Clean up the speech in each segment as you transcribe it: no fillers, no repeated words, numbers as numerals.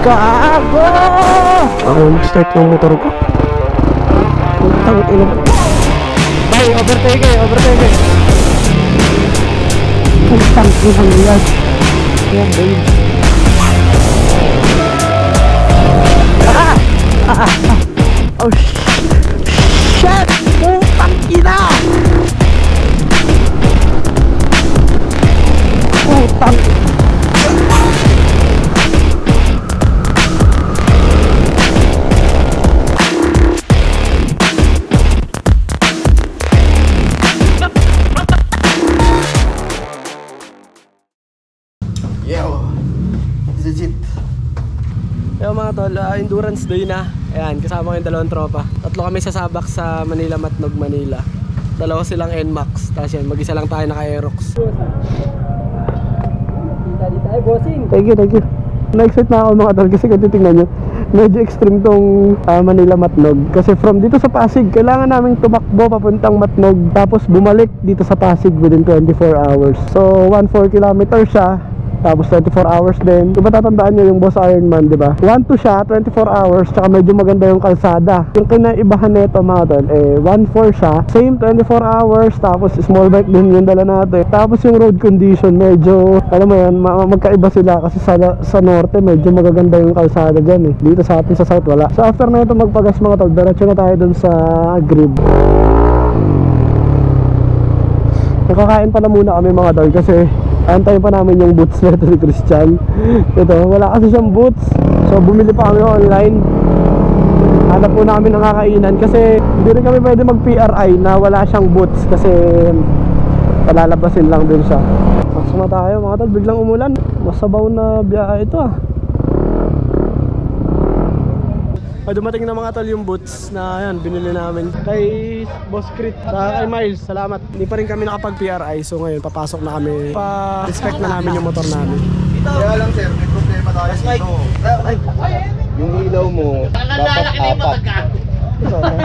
Gago! Ako nag-start ng motor ko. Putang ina. Bay, overtake. Putang ina yan. Yan, babe. Oh shit! Putang ina! Putang Yo mga tol, endurance day na. Ayan, kasama ko yung dalawang tropa. Tatlo kami sasabak sa Manila Matnog, Manila. Dalawa silang NMAX. Tapos yan, mag-isa lang tayo naka-Aerox. Dito bossing. Thank you. Na-excite na ako mga tol kasi kung titignan nyo, medyo extreme tong Manila Matnog. Kasi from dito sa Pasig, kailangan namin tumakbo papuntang Matnog. Tapos bumalik dito sa Pasig within 24 hours. So 1-4 kilometers siya. Tapos 24 hours din. Diba tatandaan nyo yung Boss Ironman, diba? 1-2 siya, 24 hours. Tsaka medyo maganda yung kalsada. Yung kinaibahan nito mga tol, 1-4 siya. Same 24 hours. Tapos small bike din yung dala natin. Tapos yung road condition, medyo, alam mo yan, magkaiba sila. Kasi sa norte, medyo magaganda yung kalsada dyan eh. Dito sa atin sa south, wala. So after na ito magpagas mga tol, diretso na tayo dun sa Grib. Nakakain pala muna kami mga tol kasi antayin pa namin yung boots na ito ni Christian. Ito, wala kasi siyang boots. So bumili pa kami online. Hanap po namin ng kakainan kasi hindi rin kami pwede mag-PRI na wala siyang boots kasi palalabasin lang din siya. Pasok na tayo mga tol, biglang umulan. Masabaw na biyahe ito ah. Dumating na mga tol yung boots na yan, binili namin kay Boss Crit, kay Miles, salamat. Hindi pa rin kami nakapag-PRI, so ngayon papasok na kami, pa-inspect na namin yung motor namin. Kaya lang sir, may problema tayo dito. Yung ilaw mo, dapat apat.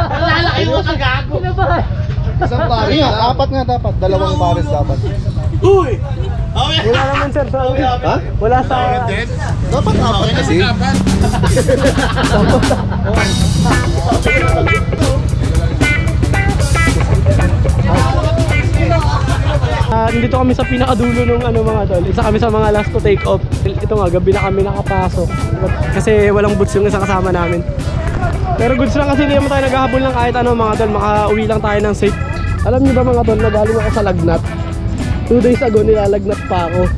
Lalaki mo sa gago. Isang pares nga, apat nga dapat, dalawang pares dapat. Uy! Wala naman sir, sa Ha? wala sa... Dapat apat kasi. Nandito kami sa pinakadulo ng mga tol. Isa kami sa mga last to take off. Ito nga, gabi na kami nakapasok. Kasi walang boots yung isa kasama namin. Pero goods lang kasi hindi naman tayo naghahabol ng kahit ano mga tol. Makauwi lang tayo ng safe. Alam niyo ba mga tol, nagaling ako sa lagnat. 2 days ago nilalagnat pa ako.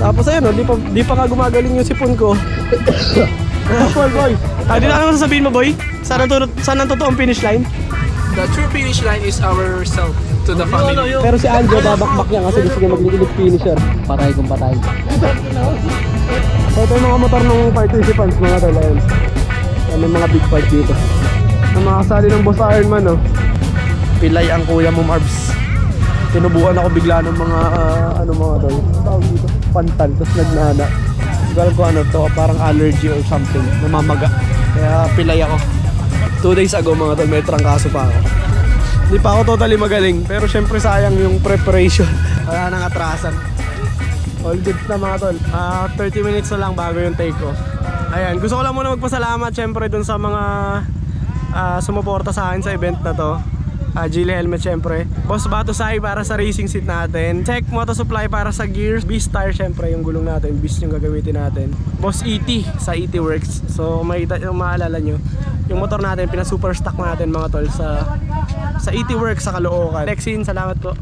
Tapos ayun, di pa ka gumagaling yung sipon ko. Paul boy. Di na ano sasabihin mo boy? Saan ang totoong finish line? The true finish line is ourself to the family. Pero si Anjo babakbak niya kasi gusto niya mag-elite finisher. Patay kung patay. So ito yung mga motor ng participants mga tol. May mga big part dito. Ang mga kasali ng Boss Ironman no. Pilay ang kuya mo Marbs. Tinubuan ako bigla ng mga mga tol. Tawag dito, pantal, tapos nagnana. Siguro ko ano to, parang allergy or something, namamaga. Kaya pilay ako. 2 days ago mga tol, may trangkaso pa ako. Hindi pa ako totally magaling, pero syempre sayang yung preparation. Wala nang atrasan. All good na mga tol. 30 minutes na lang bago yung take off. Ayan, gusto ko lang muna magpasalamat syempre dun sa mga sumuporta sa akin sa event na to. Gili Helmet syempre, Boss Batosay para sa racing seat natin, Check Moto Supply para sa gears, Beast Tire syempre yung gulong natin, Beast yung gagamitin natin, Boss ET sa ET Works. So maalala nyo yung motor natin, pinasuper stock natin mga tol sa ET Works sa Caloocan. Lexin, salamat po.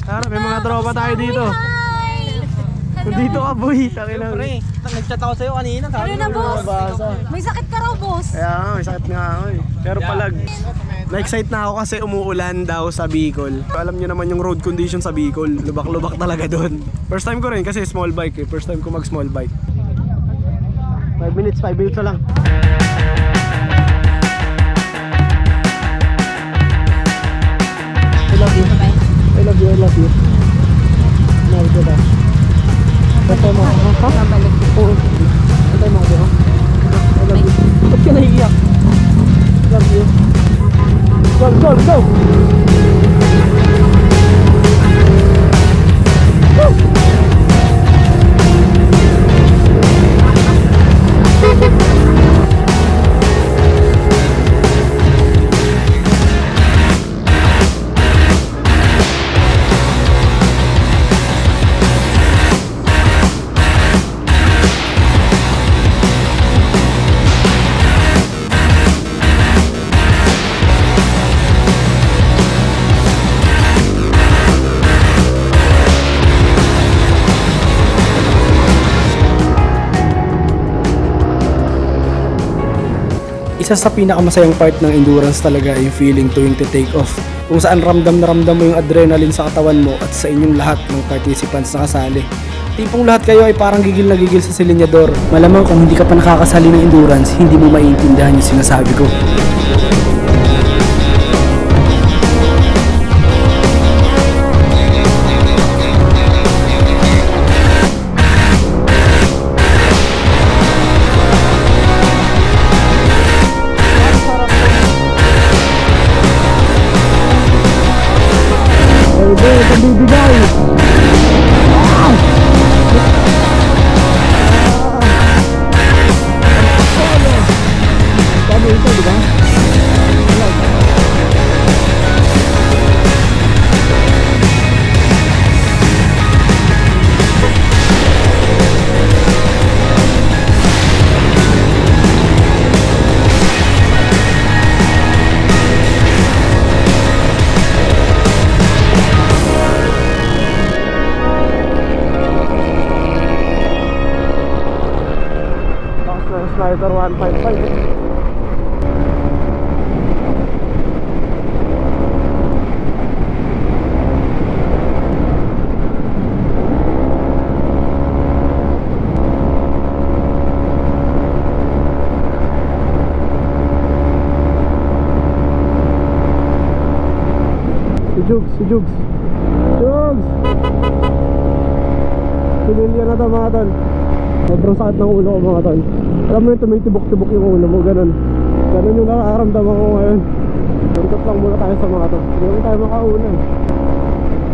Tara, may mga tropa tayo dito. Nandito ka boy, Siyempre, nag-chat ako sa'yo kanina. Ano na boss? May sakit ka raw boss. Kaya nga, may sakit nga ako eh. Pero palag, na-excite na ako kasi umuulan daw sa Bicol. Alam nyo naman yung road condition sa Bicol, lubak-lubak talaga doon. First time ko rin kasi small bike eh. First time ko mag small bike. 5 minutes na lang. I love you. I love you, I love you. Mahal ko ba? Bantay mo ako, ha? Babalik ko. Oo. Bantay mo ako, ha? I love you. Ba't ka naiiyak? Love you. Go, go, go! Woo! Isa sa pinakamasayang part ng endurance talaga ay yung feeling tuwing take off. Kung saan ramdam na ramdam mo yung adrenaline sa katawan mo at sa inyong lahat ng participants na kasali. Tipong lahat kayo ay parang gigil na gigil sa silinyador. Malamang kung hindi ka pa nakakasali ng endurance, hindi mo maiintindihan yung sinasabi ko. Sniper 155. Si Jugs. Sinilya na to mga tol. Sobrang sakit ng ulo ko mga tol. Alam mo yun, tumitibok-tibok yung ulo mo, ganun yung nakaramdaman ko ngayon. Tuntot lang muna tayo sa mga to. Hindi naman tayo makauna eh.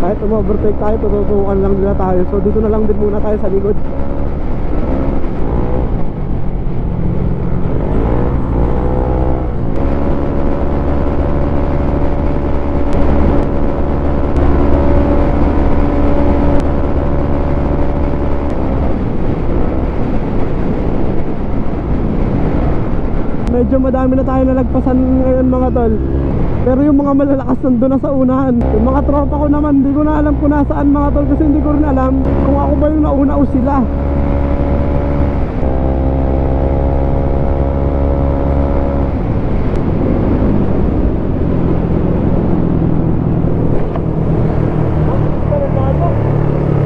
Kahit umovertake tayo, tututukan lang nila tayo. So dito na lang din muna tayo sa likod. Medyo madami na tayo nalagpasan ngayon mga tol. Pero yung mga malalakas nandun na sa unahan. Yung mga tropa ko naman, hindi ko na alam kung nasaan mga tol. Kasi hindi ko rin alam kung ako ba yung nauna o sila.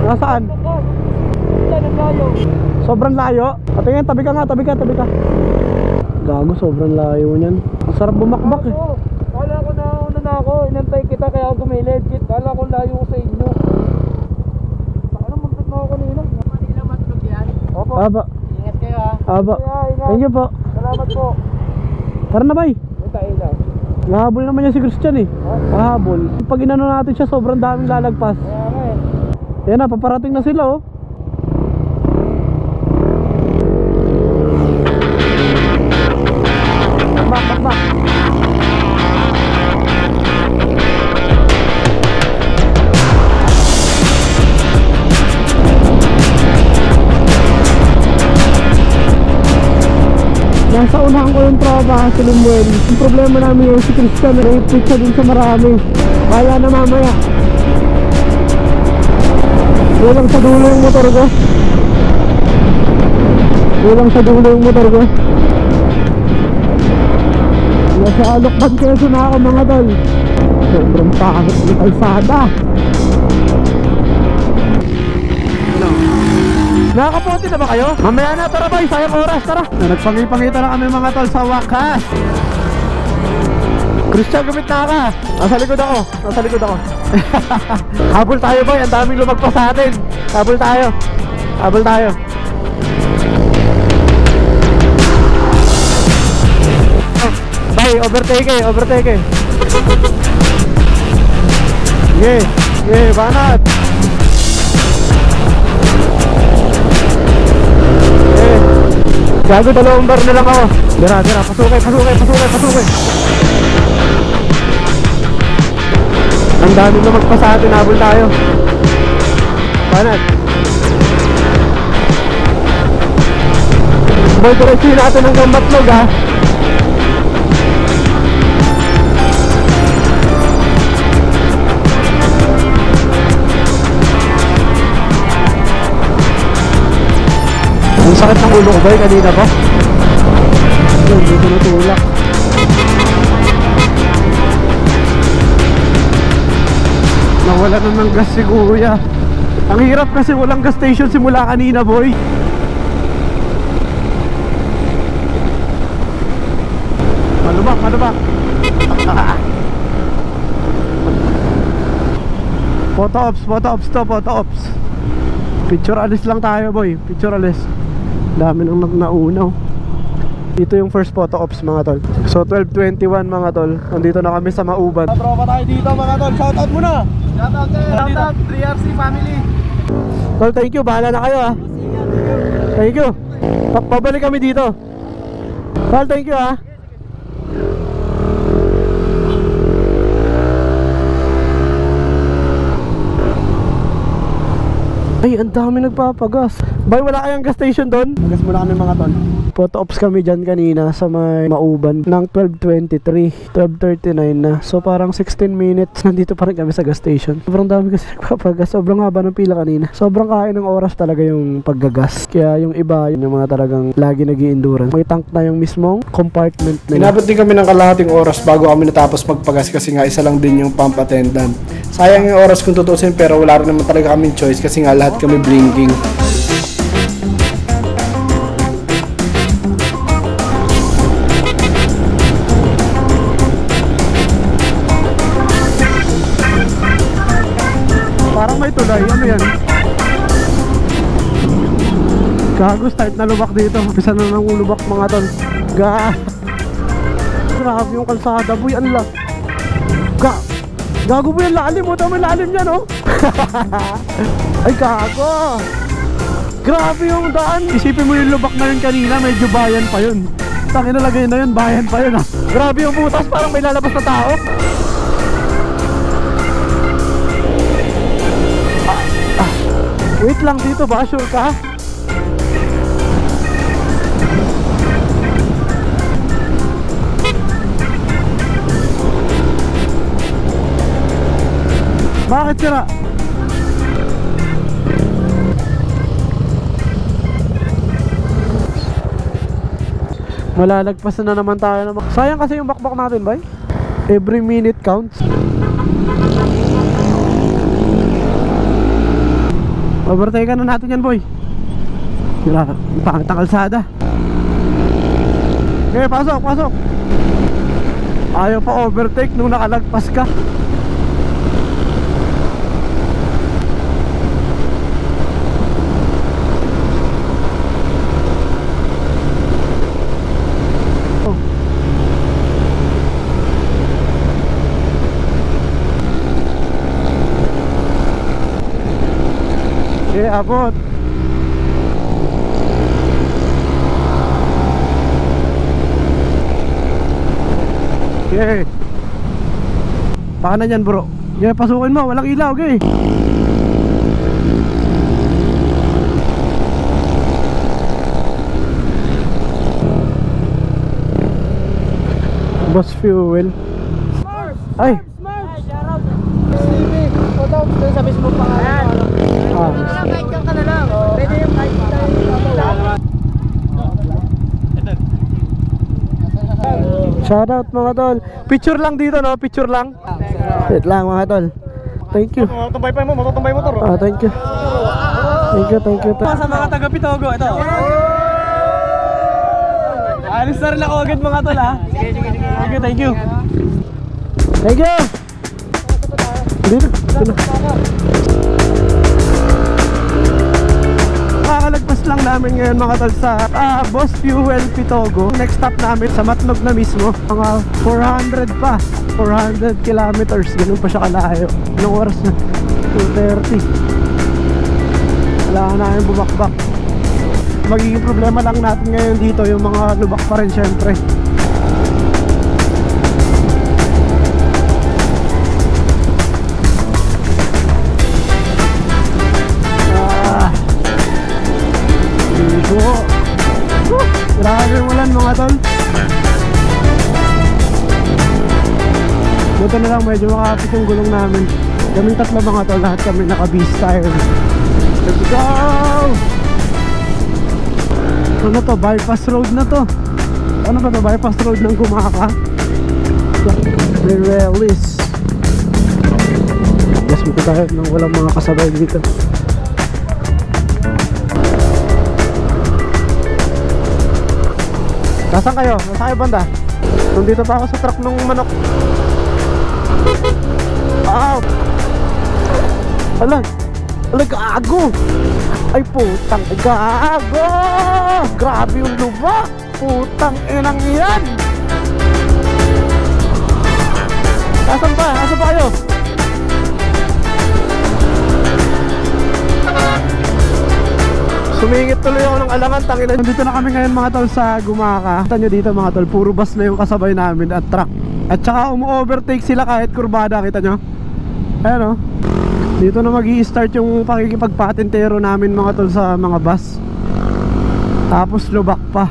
Nasaan? Sobrang layo. Patingin, tabi ka nga, tabi ka. Gago, sobrang layo niyan. Ang sarap bumakbak eh. Kala ko na una na ako, inantay kita kaya ako gumilid. Kala ko layo ko sa inyo. Ano magtag mo ako kanina? Kanina matlog yan. Opo. Aba. Ingat kayo ha. Aba. Thank you po. Salamat po. Tara na bay. Tayo na. Nahabol naman yan si Christian eh. Nahabol. Pag inano natin siya, sobrang daming lalagpas. Kaya nga eh. Yan na, paparating na sila oh. Bakbak. Nasa unahan ko yung tropa, si Lumuel. Yung problema namin yung si Christian, na-repeat siya din sa marami. Kaya na mamaya. Kulang sa dulo yung motor ko. Nasa Alokban Quezon na ako mga tol. Sobrang pangit ng kalsada. Nakakapunti na ba kayo? Mamaya na, tara bay, sayang oras, tara. Nagpangipangita na kami mga tol sa wakas. Christian, gamit na ka. Nasa likod ako. Habol tayo bay, ang daming lumagpas sa atin. Habol tayo. Bay, overtake. Yeah, banat. Gago, dalawang bar na lang ako. Dira, pasukay. Ang dami na magpa sa atin, habol tayo. Banat. Boy, tuloy natin hanggang Matlog ha. Ang sakit ng ulo ko ba kanina pa? Yun, dito natulak. Nawala na ng gas si kuya. Ang hirap kasi walang gas station simula kanina, boy. Malubak, malubak. Photo ops to, photo ops. Picture alis lang tayo, boy. Picture alis. Dami nang naunaw. Dito yung first photo ops, mga tol. So 12:21 mga tol. Nandito na kami sa Mauban. Tropa tayo dito, mga tol. Shoutout muna. Shoutout 3RC family. Tol, thank you. Bahala na kayo, ha. Thank you. Pabalik kami dito. Tol, thank you, ha. Ay, ang dami nagpapagas. Bay, wala kayang gas station doon? Gas muna kami, mga tol. Photo ops kami dyan kanina sa may Mauban ng 12:23, 12:39 na. So parang 16 minutes nandito pa rin kami sa gas station. Sobrang dami kasi nagpapagas. Sobrang haba ng pila kanina. Sobrang kain ng oras talaga yung paggagas. Kaya yung iba, yung mga talagang lagi nag-i-endurance. May tank na yung mismong compartment nila. Inabot din kami ng kalahating oras bago kami natapos magpagas kasi nga isa lang din yung pump attendant. Sayang yung oras kung tutusin, pero wala rin naman talaga kaming choice kasi nga lahat kami blinking. Parang may tulay, ano yan? Gago, start na lubak dito. Pisa na nang lubak, mga tol. Grabe yung kalsada, boy, ano lang. Gago mo yung lalim mo, tama yung lalim niya, no? Ay, gago. Grabe yung daan. Isipin mo yung lubak na yun kanina, medyo bayan pa yun. Tangin na lagay na yun, bayan pa yun, ha? Grabe yung butas, parang may lalabas na tao. Wait lang dito ba? Sure ka? Bakit sira? Malalagpas na naman tayo naman. Sayang kasi yung bakbak natin, bay. Every minute counts. Overtake na natin yan, boy. Pangit ang kalsada. Okay, pasok, pasok. Ayaw pa overtake nung nakalagpas ka. Abot. Okay. Baka na dyan, bro. Okay, pasukin mo, walang ilaw, okay. Boss fuel. Ay. Sa mismo pangalan. Kahit ka na lang. Pwede yung kahit shoutout, mga tol. Picture lang dito, no? Picture lang. Wait lang, mga tol. Thank you. Matutumbay pa mo, matutumbay motor. Thank you. Thank you, thank you. sa mga taga Pitogo, ito. Alis na rin ako agad, mga tol, ha? Thank you, thank you. Thank you. Dito, dito. Kakalagpas lang namin ngayon, mga tol, sa Boss Fuel Pitogo. Next stop namin sa Matnog na mismo. Mga 400 pa, 400 kilometers. Ganun pa siya kalayo. Anong oras na? 2:30. Wala na yung bubakbak. Magiging problema lang natin ngayon dito, yung mga lubak pa rin, syempre. Grabe yung ulan, mga tol. Buto na lang, medyo makapit yung gulong namin. Kaming tatlo, mga tol, lahat kami naka-beast tire. Let's go! Ano to? Bypass road na to. Ano ba ito? Bypass road ng Gumaka. May release. Gas mo tayo nang walang mga kasabay dito. Nasaan kayo? Nasaan kayo banda? Nandito pa ako sa truck ng manok. Ala, gago! Ay putang gago! Grabe yung lubak! Putang inang yan! Nasaan ba? Nasaan ba kayo? Sumingit tuloy ako ng alangan, tangina. Nandito na kami ngayon mga tol sa Gumaka. Kita nyo dito mga tol, puro bus na yung kasabay namin at truck. At saka umu-overtake sila kahit kurbada, kita nyo? Ayan o. Dito na mag-i-start yung pakikipagpatintero namin mga tol sa mga bus. Tapos lubak pa.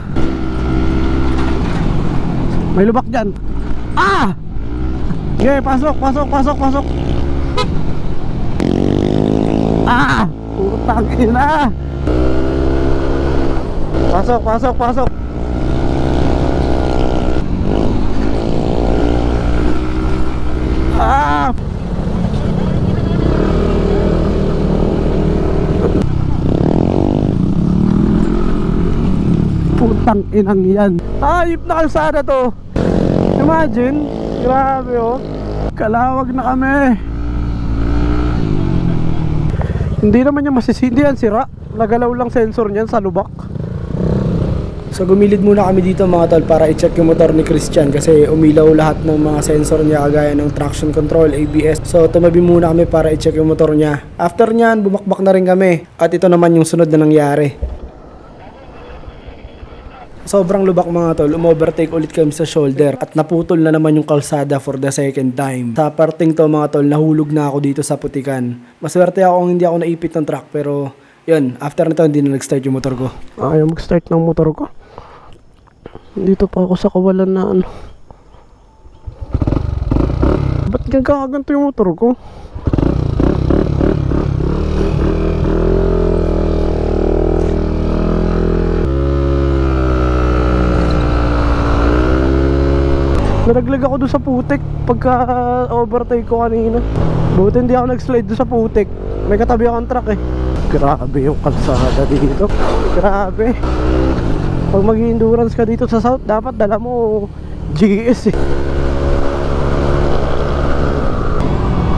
May lubak dyan. Ah! Okay, pasok. Ah! Putang ina! Pasok. Ah! Putang inang yan. Ayip na kalsada to. Imagine, grabe oh. Kalawag na kami. Hindi naman niya masisindi yan, sira. Nagalaw lang sensor niyan sa lubak. So gumilid muna kami dito mga tol para i-check yung motor ni Christian kasi umilaw lahat ng mga sensor niya kagaya ng traction control, ABS. So tumabi muna kami para i-check yung motor niya. After nyan, bumakbak na rin kami. At ito naman yung sunod na nangyari. Sobrang lubak mga tol, umovertake ulit kami sa shoulder at naputol na naman yung kalsada for the second time. Sa parting to mga tol, nahulog na ako dito sa putikan. Maswerte ako kung hindi ako naipit ng truck pero yun, after nito hindi na nag-start yung motor ko. Ayaw mag-start ng motor ko. Dito pa ako sa kawalan na ano. Ba't gagaganto yung motor ko? Nalaglag ako doon sa putik pagka overtake ko kanina. Buti hindi ako nag-slide doon sa putik. May katabi akong truck eh. Grabe yung kalsada dito. Grabe. Pag mag-endurance ka dito sa south, dapat dala mo GS eh.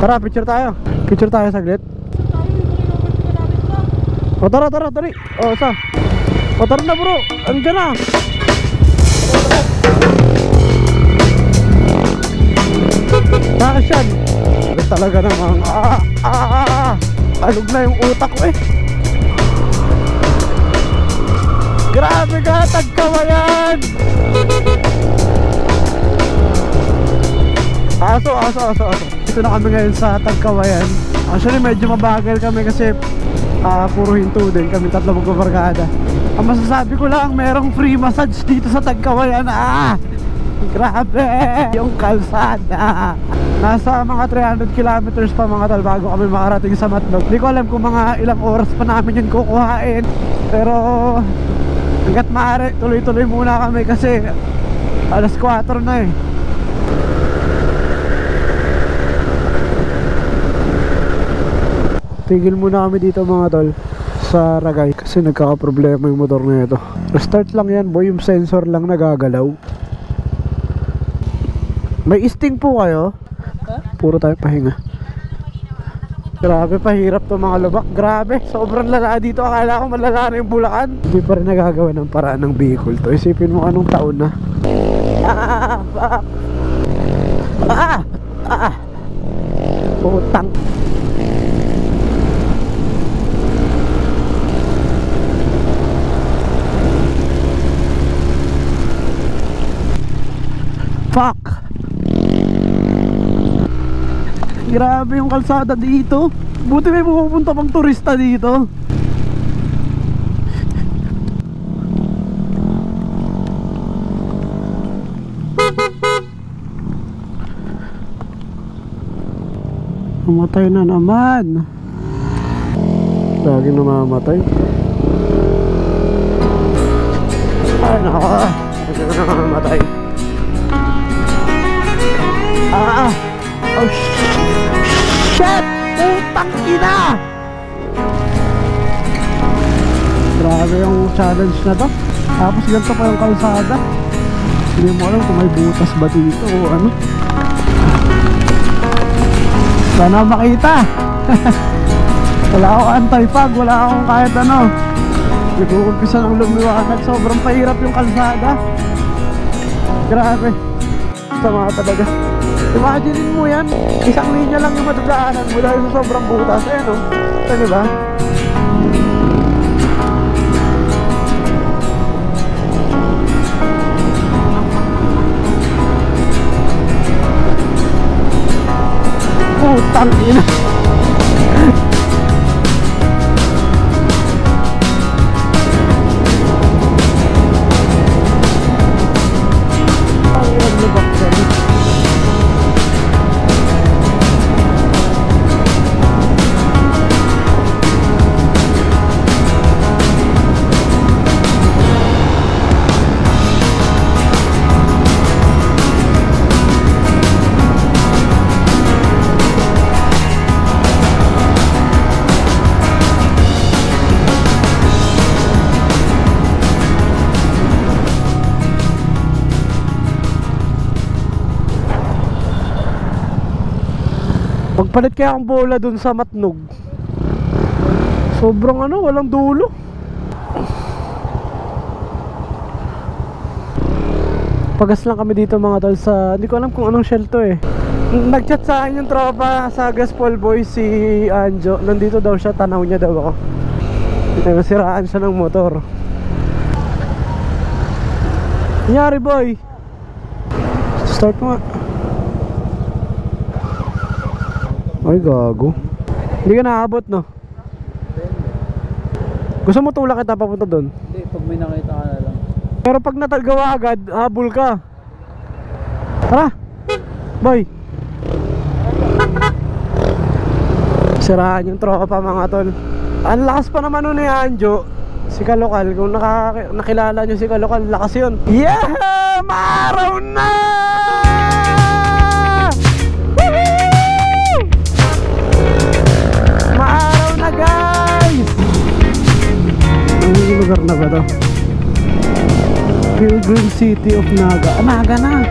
Tara, picture tayo. Picture tayo saglit. O tara, tari. O sa? O tara na bro, andyan na. Nakasyan. Talaga namang alog na yung utak ko eh. Grabe ka, Tagkawayan! Aso. Dito na kami ngayon sa Tagkawayan. Actually medyo mabagal kami kasi puro hinto din kami, tatlo magbabarkada. Ang masasabi ko lang, merong free massage dito sa Tagkawayan. Grabe yung kalsada. Nasa mga 300 kilometers pa mga tol bago kami makarating sa Matlog. Hindi ko alam kung mga ilang oras pa namin yun kukuhain. Pero hanggat maaari, tuloy-tuloy muna kami kasi alas 4 na eh. Tigil muna kami dito mga tol sa Ragay kasi nagkakaproblema yung motor na ito. Restart lang yan boy, yung sensor lang nagagalaw. May sting po kayo? Puro tayo pahinga. Grabe, pahirap to mga lubak. Grabe, sobrang lala dito. Akala ko malala na yung Bulacan. Hindi pa rin nagagawa ng paraan ng vehicle to. Isipin mo anong taon na. Putang. Fuck. Grabe yung kalsada dito. Buti may pupunta pang turista dito. Namatay na naman. Laging namamatay. Ay nako. Namamatay. Oh shit! Putang ina! Grabe yung challenge na to. Tapos ganito pa yung kalsada. Hindi mo alam kung may butas ba dito o ano. Sana makita. Wala akong anti-fog, wala akong kahit ano. Nag-uumpisa ng lumiwanag. Sobrang pahirap yung kalsada. Grabe. Sama talaga. Imagine mo yan, isang linya lang yung madadaanan mula sa sobrang butas. Ayan o, ito diba? Putang ina. Pagpalit kaya akong bola dun sa Matnog. Sobrang ano, walang dulo. Pagas lang kami dito mga tol sa, hindi ko alam kung anong shell to eh. Nag-chat sa akin yung tropa sa Gaspol Boy, si Anjo. Nandito daw siya, tanaw niya daw ako. Nasiraan siya ng motor. Nangyari boy? Start mo nga. Ay gago. Hindi ka naabot no? Gusto mo tulak kita papunta doon? Hindi, pag may nakita ka na lang. Pero pag natagawa agad, habol ka. Tara boy. Siraan yung tropa mga tol. Ang lakas pa naman nun ni Anjo. Si Kalokal, kung nakilala nyo si Kalokal, lakas yun. Yeah! Maaraw na! Maaraw na guys! Ang lugar na ba to? Pilgrim City of Naga. Naga na!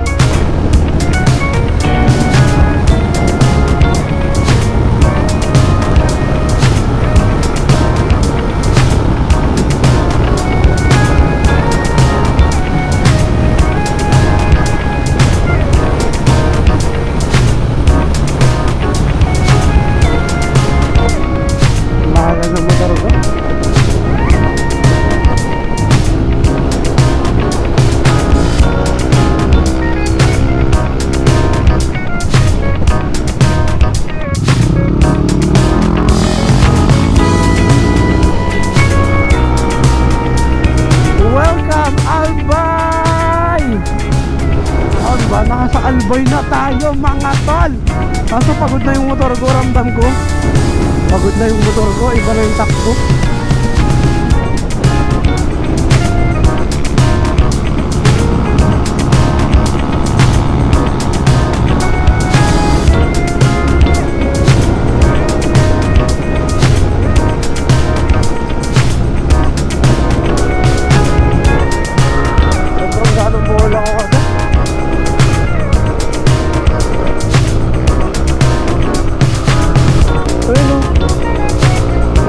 Albay na tayo mga tol. Kaso pagod na yung motor ko, ramdam ko. Pagod na yung motor ko, iba na yung takbo. Sobrang ganong bola ko kasi.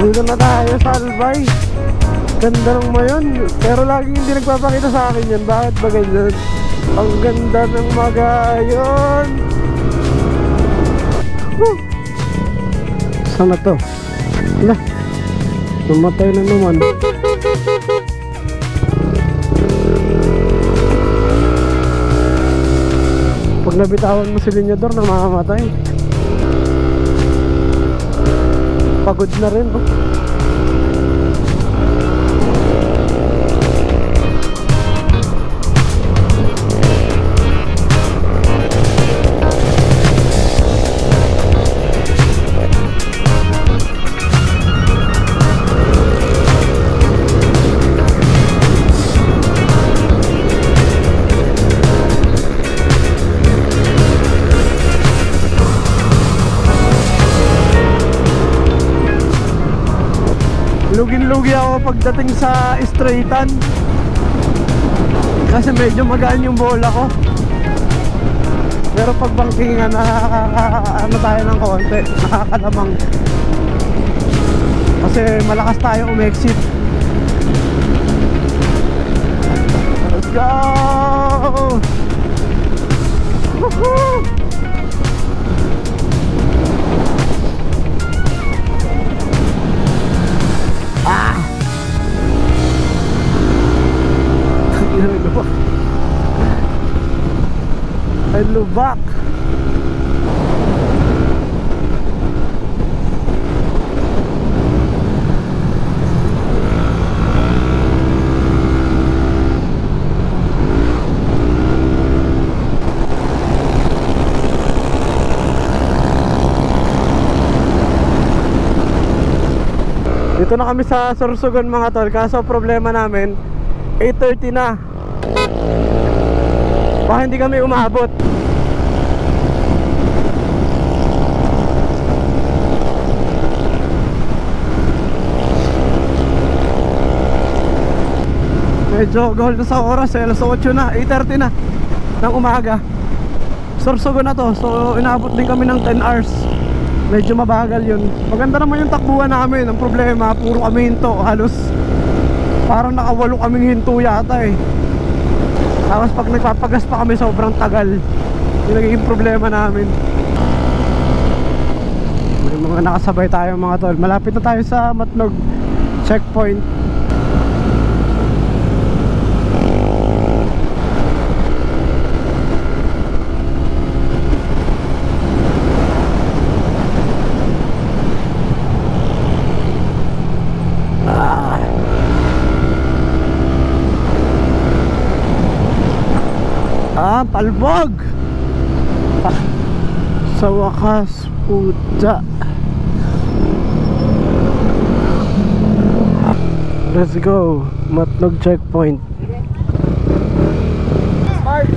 Dito na tayo sa Albay. Ganda ng mayon. Pero laging hindi nagpapakita sa akin yan. Bakit ba ganyan? Ang ganda ng magayon. Saan na to? Wala. Namatay na naman. Pag nabitawan mo si Linyador, namamatay. Pagod na rin oh. nalugi ako pagdating sa straightan. Kasi medyo magaan yung bola ko. Pero pag bangkingan, ano tayo ng konti, nakakalamang. Kasi malakas tayo umexit. Let's go! Woohoo! Ah! Ay lubak. Dito na kami sa Sorsogon mga tol. Kaso problema namin 8:30 na. Baka hindi kami umabot. Medyo gahol na sa oras, alas 8 na, 8:30 na ng umaga. Sorsogon na to, so inabot din kami ng 10 hours. Medyo mabagal yun. Maganda naman yung takbuhan namin. Ang problema, puro kami hinto. Halos parang nakawalo kaming hinto yata eh. Tapos pag nagpapagas pa kami, sobrang tagal. Yung nagiging problema namin. May mga nakasabay tayo mga tol. Malapit na tayo sa Matnog checkpoint. Talbog! Sa wakas, puta. Let's go, Matnog checkpoint.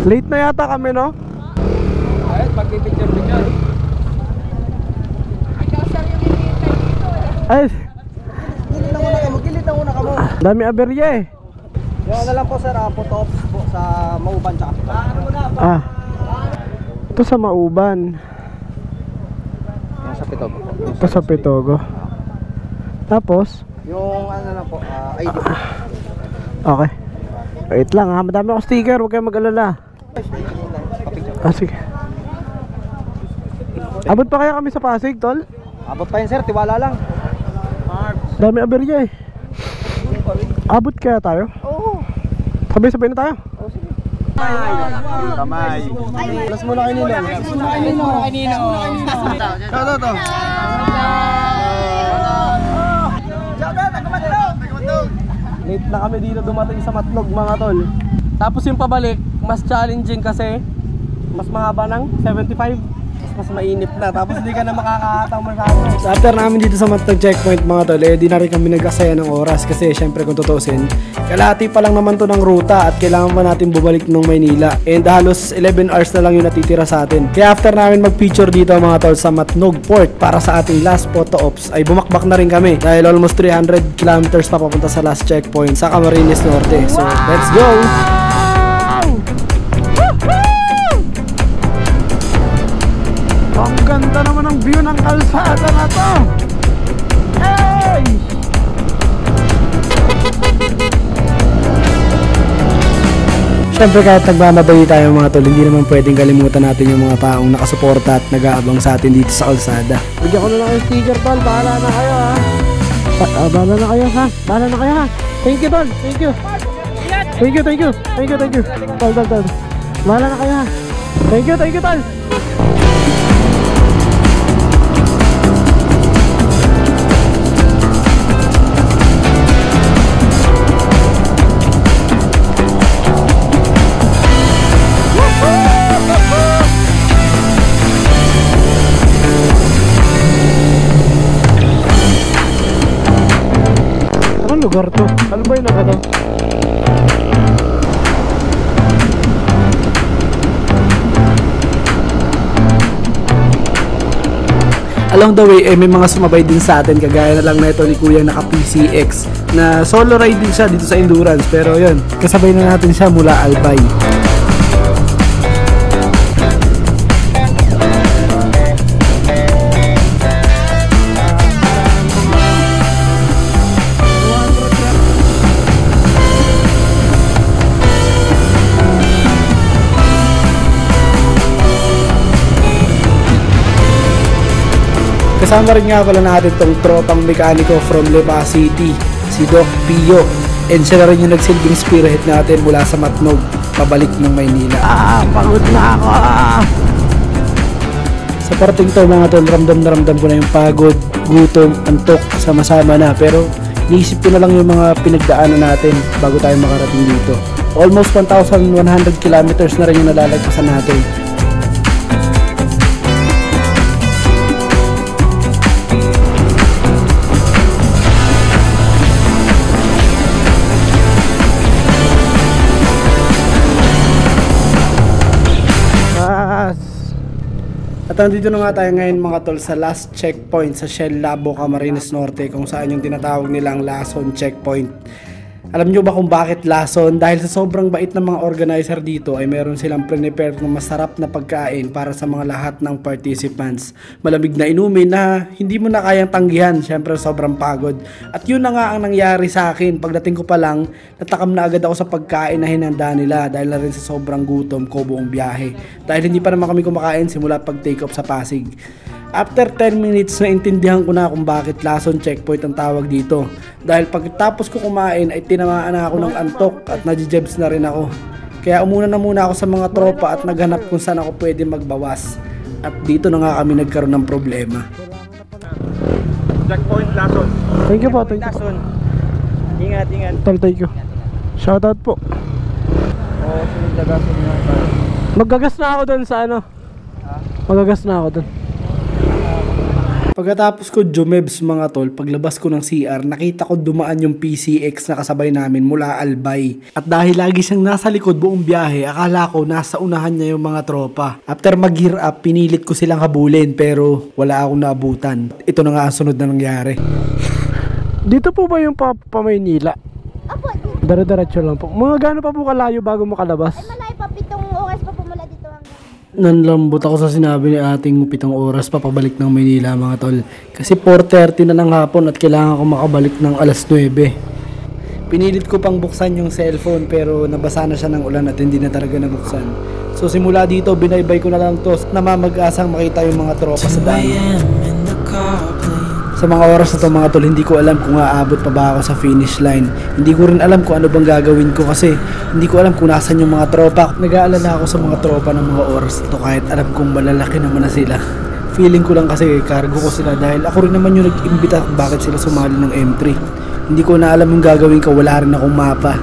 Late na yata kami, no? Ay, pagpipicture-picture. Ay, Gilid na muna kamo. dami aberya eh. Yung ano lang po sir, photo-ops po sa Mauban tsaka. Ah, ito sa Mauban. Yung sa Pitogo po. Ito sa Pitogo. Tapos Yung ano lang po, ID po. okay. Wait lang ha, madami ako sticker, huwag kayong mag-alala. Ah, sige. Abot pa kaya kami sa Pasig, tol? Abot pa yun sir, tiwala lang. Dami aberya eh. Abot kaya tayo? Oo. Sabay-sabay na tayo. Kamay. Alas muna kayo nila. Ito. Late na kami dito dumating sa Matnog mga tol. Tapos yung pabalik, mas challenging kasi mas mahaba ng 75. Mas mainit na, tapos hindi ka na makakatang masyado. So after namin dito sa Matnog checkpoint mga tol, di na rin kami nag-asaya ng oras. Kasi syempre kung tutusin, kalahati pa lang naman to ng ruta at kailangan pa natin bumalik ng Maynila. And halos 11 hours na lang yung natitira sa atin. Kaya after namin mag-picture dito mga tol sa Matnog Port para sa ating last photo ops, ay bumakbak na rin kami. Dahil almost 300 kilometers pa papunta sa last checkpoint sa Camarines Norte. So let's go! Ang ganda naman ng view ng kalsada na to. Hey! Siyempre kahit nagmamadali tayo mga tol, hindi naman pwedeng kalimutan natin yung mga taong nakasuporta at nag-aabang sa atin dito sa kalsada. Bigyan ko na lang yung sticker tol, bahala na kayo ha. Bahala na kayo ha, bahala na kayo ha. Thank you tol, thank you. Thank you. Tol. Bahala na kayo ha. Thank you tol. Anong lugar to? Albay na ba to? Along the way, may mga sumabay din sa atin kagaya na lang na ito ni Kuya naka PCX na solo ride din siya dito sa Endurance. Pero yun, kasabay na natin siya mula Albay. Kasama rin nga pala natin tong tropang mekaniko from Lipa City, si Doc Pio. And siya na rin yung nagsilbing spearhead natin mula sa Matnog, pabalik ng Maynila. Pagod na ako! Sa parating to mga tol, ramdam na ramdam ko na yung pagod, gutom, antok, sama-sama na. Pero niisip ko na lang yung mga pinagdaanan natin bago tayo makarating dito. Almost 1,100 kilometers na rin yung nalalagpasan natin. At nandito na nga tayo ngayon mga tol sa last checkpoint sa Shell Labo, Camarines Norte, kung saan yung tinatawag nilang Lason Checkpoint. Alam nyo ba kung bakit Lason? Dahil sa sobrang bait ng mga organizer dito ay meron silang prepare ng masarap na pagkain para sa mga lahat ng participants. Malamig na inumin na hindi mo na kayang tanggihan, syempre sobrang pagod. At yun na nga ang nangyari sa akin. Pagdating ko pa lang, natakam na agad ako sa pagkain na hinanda nila dahil na rin sa sobrang gutom ko buong biyahe. Dahil hindi pa naman kami kumakain simula pag take off sa Pasig. After 10 minutes, naintindihan ko na kung bakit Lason Checkpoint ang tawag dito. Dahil pagkatapos ko kumain ay tinamaan na ako ng antok at nadjebs na rin ako. Kaya umuna na muna ako sa mga tropa at naghanap kung saan ako pwede magbawas. At dito na nga kami nagkaroon ng problema. Checkpoint Lason. Thank you po, thank you po. Lason. Ingat, ingat. Tol, thank you. Shoutout po. Oo, sunod na gason nga. Maggagas na ako doon sa ano. Magagas na ako doon. Pagkatapos ko jumebs mga tol, paglabas ko ng CR, nakita ko dumaan yung PCX na kasabay namin mula Albay. At dahil lagi siyang nasa likod buong biyahe, akala ko nasa unahan niya yung mga tropa. After mag-gear up, pinilit ko silang habulin pero wala akong naabutan. Ito na nga ang sunod na nangyari. Dito po ba yung pa Maynila? Apo, Dara-diretso lang po. Mga gano'n pa po kalayo bago makalabas? ay malay pa, 7 oras pa pumula dito hanggang. Nanlambot ako sa sinabi ni ating 7 oras pa pabalik ng Maynila mga tol. Kasi 4:30 na ng hapon at kailangan ko makabalik ng alas 9. Pinilit ko pang buksan yung cellphone pero nabasa na siya ng ulan at hindi na talaga nabuksan. So simula dito binaybay ko na lang to na mamag-asang makita yung mga tropa sa daan. Sa mga oras na to mga tol, hindi ko alam kung aabot pa ba ako sa finish line. Hindi ko rin alam kung ano bang gagawin ko kasi hindi ko alam kung nasan yung mga tropa. Nag-aalala ako sa mga tropa ng mga oras na to kahit alam kong malalaki naman na sila. Feeling ko lang kasi cargo ko sila dahil ako rin naman yung nag-imbita kung bakit sila sumali ng M3. Hindi ko na alam yung gagawin ko, wala rin akong mapa.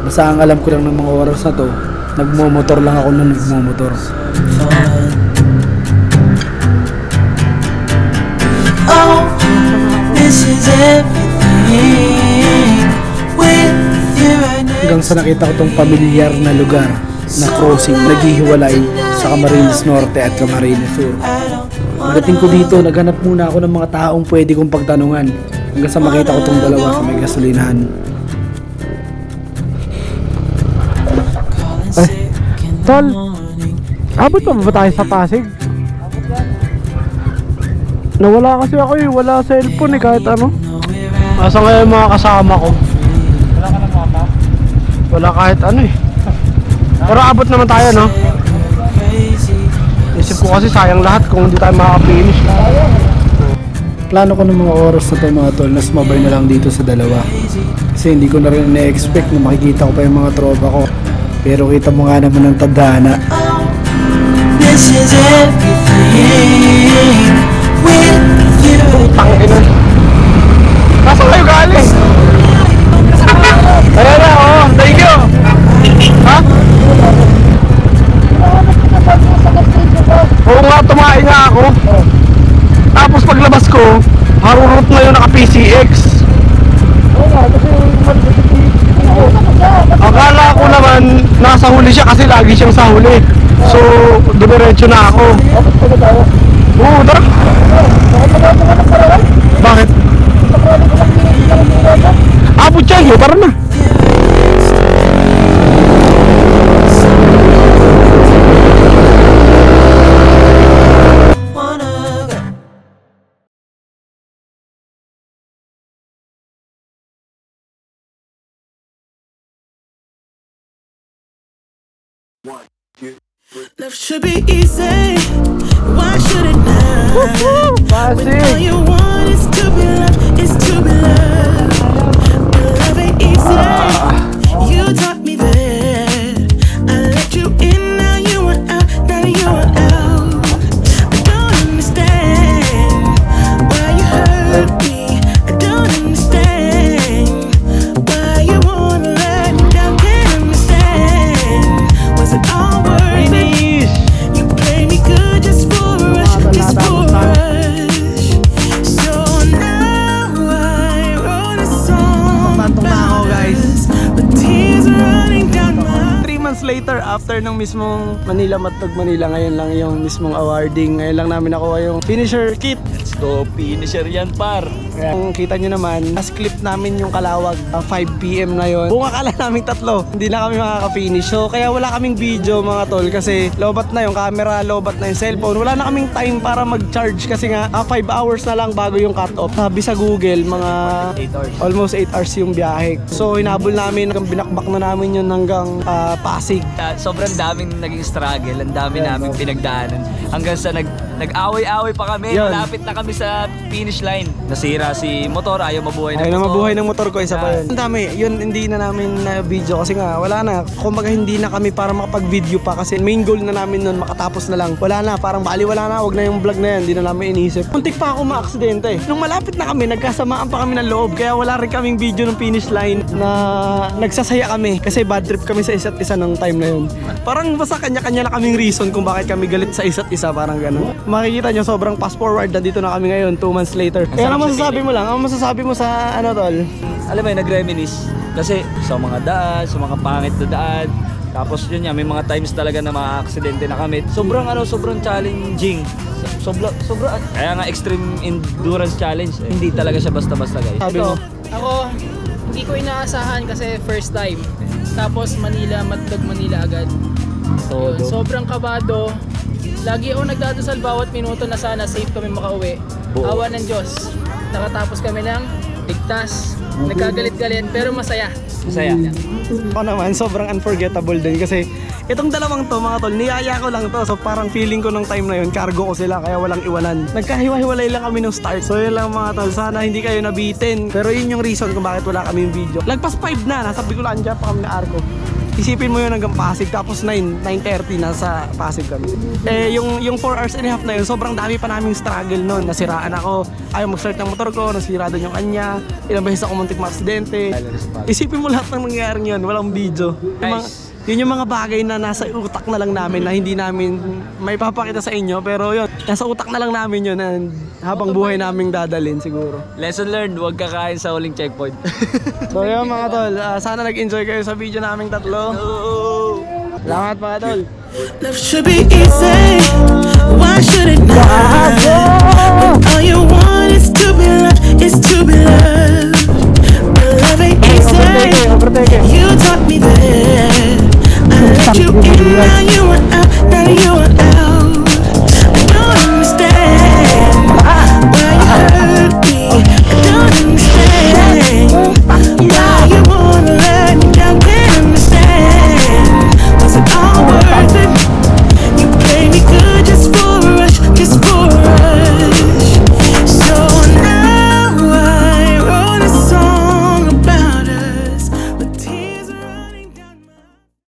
Basta ang alam ko lang ng mga oras na to, nagmomotor lang ako nung nagmomotor. Hanggang sa nakita ko tong pamilyar na lugar na crossing, naghihiwalay sa Camarines Norte at Camarines Sur. Pagdating ko dito, naghanap muna ako ng mga taong pwede kong pagtanungan hanggang sa makita ko tong dalawa sa may gasolinahan. Ay, tol, abot pa ba tayo sa Pasig? Nawala kasi ako wala cellphone kahit ano. Asa nga yung mga kasama ko? Wala ka ng mapa? Wala kahit ano Pero abot naman tayo no? Isip ko kasi sayang lahat kung hindi tayo makaka-finish. Plano ko ng mga oras na to mga tol na sumabay na lang dito sa dalawa. Kasi hindi ko na rin na-expect na makikita ko pa yung mga tropa ko. Pero kita mo nga naman ng tadhana. This is everything. Tangin na. Nasa kayo galing? Ayan na, thank you. Ha? Oo nga, tumain nga ako. Tapos paglabas ko, harurot na yung naka-PCX. Akala ko naman nasa huli siya kasi lagi siyang sa huli. So, dumiretso na ako. Oo, tara. Bakit? Puchay, tara na. Love should be easy. Why should it not? When all you want is to be loved, is to be loved. But love ain't easy. You taught me that. I let you in, now you want out, now you want out. I don't understand why you hurt me. I don't understand why you wanna let me down. Can't understand. Was it all worth it? You play me good just for a rush, just for a rush. So now I wrote a song about us, with tears running down my 3 months later, after ng mismong Manila Matug Manila, ngayon lang yung mismong awarding. Ngayon lang namin nakuha yung finisher kit. Let's go, finisher yan par. Kaya kung kita nyo naman, last clip namin yung Kalawag, 5 PM na yon. Kung akala namin tatlo, hindi na kami makaka-finish. So kaya wala kaming video mga tol, kasi lobat na yung camera, lobat na yung cellphone. Wala na kaming time para mag-charge kasi nga 5 hours na lang bago yung cut-off. Sabi sa Google, mga 8 hours. almost 8 hours yung biyahe. So hinabol namin, hanggang binakbak na namin yun hanggang Pasig. Sobrang daming naging struggle, ang dami naming pinagdaanan. Hanggang sa nag-away-away pa kami, Yun. malapit na kami sa finish line. Nasira si motor, ayaw mabuhay ng Ayaw na motor. mabuhay ng motor ko, isa pa yun. Ang dami, yun hindi na namin na video kasi nga wala na. Kumbaga hindi na kami para makapag-video pa kasi main goal na namin nun makatapos na lang. Wala na, parang baliwala na, wag na yung vlog na yan, hindi na namin iniisip. Muntik pa ako ma-aksidente. Nung malapit na kami, nagkasamaan pa kami ng loob, kaya wala rin kaming video ng finish line na nagsasaya kami kasi bad trip kami sa isa't isa ng time na yun. Parang basta kanya-kanya na kaming reason kung bakit kami galit sa isa't isa, parang ganun. Makikita nyo, sobrang fast forward na dito na kami ngayon, 2 months later. Kaya ano masasabi mo lang? Ano masasabi mo sa ano tol? Alam mo yun, nag-reminisce. Kasi sa mga daan, sa mga pangit na daan, tapos yun yan, may mga times talaga na mga-aksidente na kami. Sobrang challenging. Sobrang, kaya nga extreme endurance challenge. Hindi talaga siya basta-basta guys. Sabi mo? Ako, hindi ko inaasahan kasi first time. Tapos Manila, Matug Manila agad. Yun, sobrang kabado. Lagi ako nagdadasal bawat minuto na sana safe kami makauwi. Awa ng Diyos. Nakatapos kami ng ligtas. Nagkagalit-galit pero masaya. Masaya. Ako naman, sobrang unforgettable din kasi itong dalawang to mga tol, niyaya ko lang to. So parang feeling ko nung time na yun, cargo ko sila kaya walang iwanan. Nagkahiwa-hiwalay lang kami nung start. So yun lang mga tol, sana hindi kayo nabitin. Pero yun yung reason kung bakit wala kaming video. Lagpas 5 na, nasa Bicolandia pa kami na Arco. Isipin mo yun hanggang Pasig, tapos 9:30 nasa Pasig kami. Eh yung 4 hours and a half na yun, sobrang dami pa naming struggle nun. Nasiraan ako, ayaw mag-start ng motor ko, nasira doon yung kanya, ilang beses ako muntik ma-aksidente. Isipin mo lahat ng nangyayari yun, walang video. Yun yung mga bagay na nasa utak na lang namin na hindi namin may papakita sa inyo, pero yun, nasa utak na lang namin yun and habang buhay naming dadalhin siguro. Lesson learned, huwag kakain sa huling checkpoint. So yun mga tol, sana nag-enjoy kayo sa video naming tatlo. Salamat mga tol. love should be easy. Why should it not? When all you want is to be loved, is to be loved. But love ain't easy. You taught me that. I let you in, now you want out.